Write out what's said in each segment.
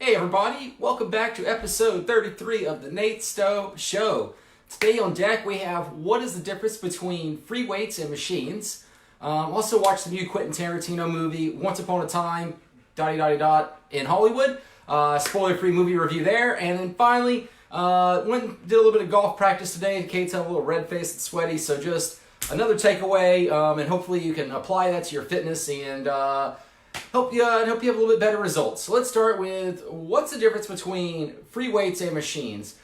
Hey everybody, welcome back to episode 33 of the Nate Stowe Show. Today on deck we have what is the difference between free weights and machines. Also watch the new Quentin Tarantino movie, Once Upon a Time, in Hollywood. Spoiler-free movie review there. And then finally, went and did a little bit of golf practice today. Kate's had a little red face and sweaty, so just another takeaway, and hopefully you can apply that to your fitness and hope you have a little bit better results. So let's start with what's the difference between free weights and machines.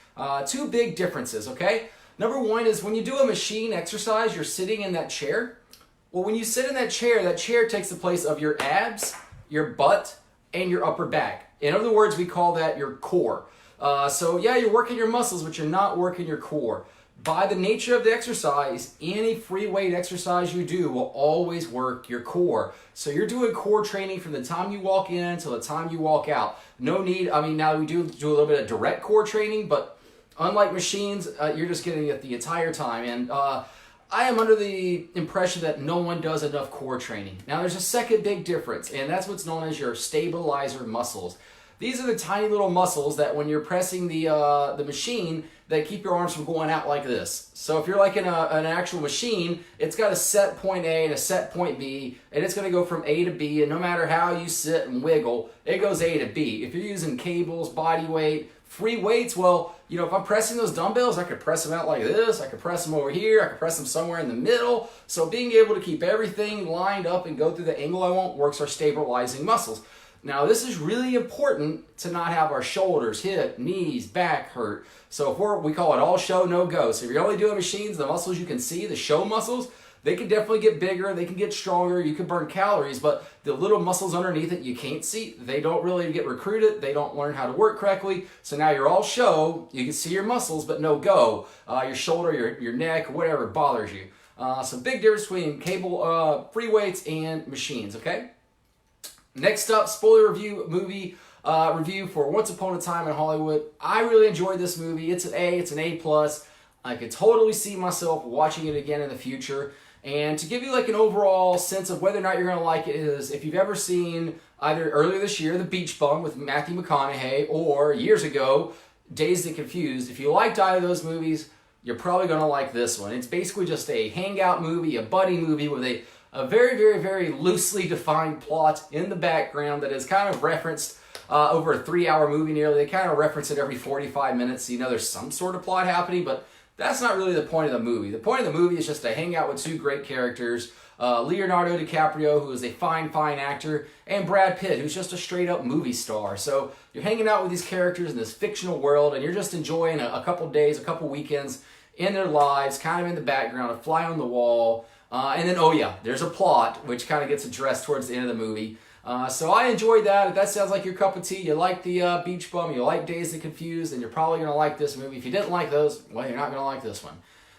Two big differences, okay? Number one is when you do a machine exercise, you're sitting in that chair. Well, when you sit in that chair takes the place of your abs, your butt, and your upper back. In other words, we call that your core. So yeah, you're working your muscles, but you're not working your core. By the nature of the exercise, any free weight exercise you do will always work your core. So you're doing core training from the time you walk in till the time you walk out. No need, now we do a little bit of direct core training, but unlike machines, you're just getting it the entire time. And I am under the impression that no one does enough core training. Now there's a second big difference, and that's what's known as your stabilizer muscles. These are the tiny little muscles that when you're pressing the machine, that keep your arms from going out like this. So if you're like in an actual machine, it's got a set point A and a set point B, and it's gonna go from A to B, and no matter how you sit and wiggle, it goes A to B. If you're using cables, body weight, free weights, well, if I'm pressing those dumbbells, I could press them out like this, I could press them over here, I could press them somewhere in the middle. So being able to keep everything lined up and go through the angle I want works our stabilizing muscles. Now, this is really important to not have our shoulders, hip, knees, back hurt. So if we call it all show, no go. So if you're only doing machines, the muscles you can see, the show muscles, they can definitely get bigger, they can get stronger, you can burn calories, but the little muscles underneath it you can't see, they don't really get recruited, they don't learn how to work correctly. So now you're all show, you can see your muscles, but no go. Your shoulder, your neck, whatever bothers you. So big difference between cable, free weights and machines, okay? Next up, spoiler review movie review for Once Upon a Time in Hollywood. I really enjoyed this movie. It's an A, it's an A+. I could totally see myself watching it again in the future. And to give you like an overall sense of whether or not you're going to like it is, if you've ever seen either earlier this year, The Beach Bum with Matthew McConaughey, or years ago, Dazed and Confused. If you liked either of those movies, you're probably going to like this one. It's basically just a hangout movie, a buddy movie with a very, very, very loosely defined plot in the background that is kind of referenced over a 3-hour movie nearly. They kind of reference it every 45 minutes. So there's some sort of plot happening, but that's not really the point of the movie. The point of the movie is just to hang out with two great characters, Leonardo DiCaprio, who is a fine, fine actor, and Brad Pitt, who's just a straight-up movie star. So you're hanging out with these characters in this fictional world, and you're just enjoying a couple days, a couple weekends in their lives, kind of in the background, a fly on the wall. And then, oh yeah, there's a plot, which kind of gets addressed towards the end of the movie. So I enjoyed that. If that sounds like your cup of tea, you like the Beach Bum, you like Dazed and Confused, then you're probably going to like this movie. If you didn't like those, well, you're not going to like this one.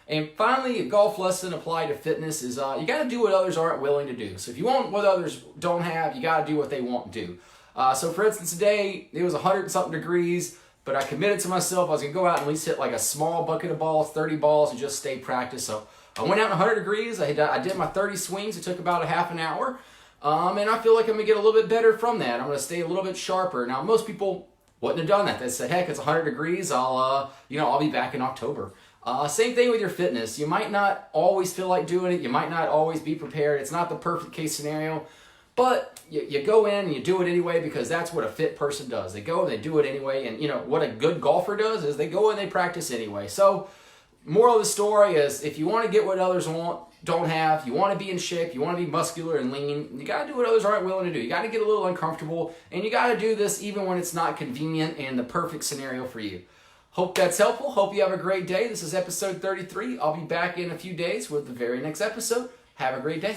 And finally, a golf lesson applied to fitness is you got to do what others aren't willing to do. So if you want what others don't have, you got to do what they won't do. So for instance, today, it was 100-something degrees, but I committed to myself I was going to go out and at least hit like a small bucket of balls, 30 balls, and just stay practice. So I went out in 100 degrees, I did my 30 swings, it took about a half an hour, and I feel like I'm going to get a little bit better from that. I'm going to stay a little bit sharper. Now, most people wouldn't have done that. They said, heck, it's 100 degrees, I'll be back in October. Same thing with your fitness. You might not always feel like doing it, you might not always be prepared, it's not the perfect case scenario, but you go in and you do it anyway because that's what a fit person does. They go and they do it anyway, and what a good golfer does is they go and they practice anyway. So, moral of the story is if you want to get what others don't have, you want to be in shape, you want to be muscular and lean, you got to do what others aren't willing to do. You got to get a little uncomfortable, and you got to do this even when it's not convenient and the perfect scenario for you. Hope that's helpful. Hope you have a great day. This is episode 33. I'll be back in a few days with the very next episode. Have a great day.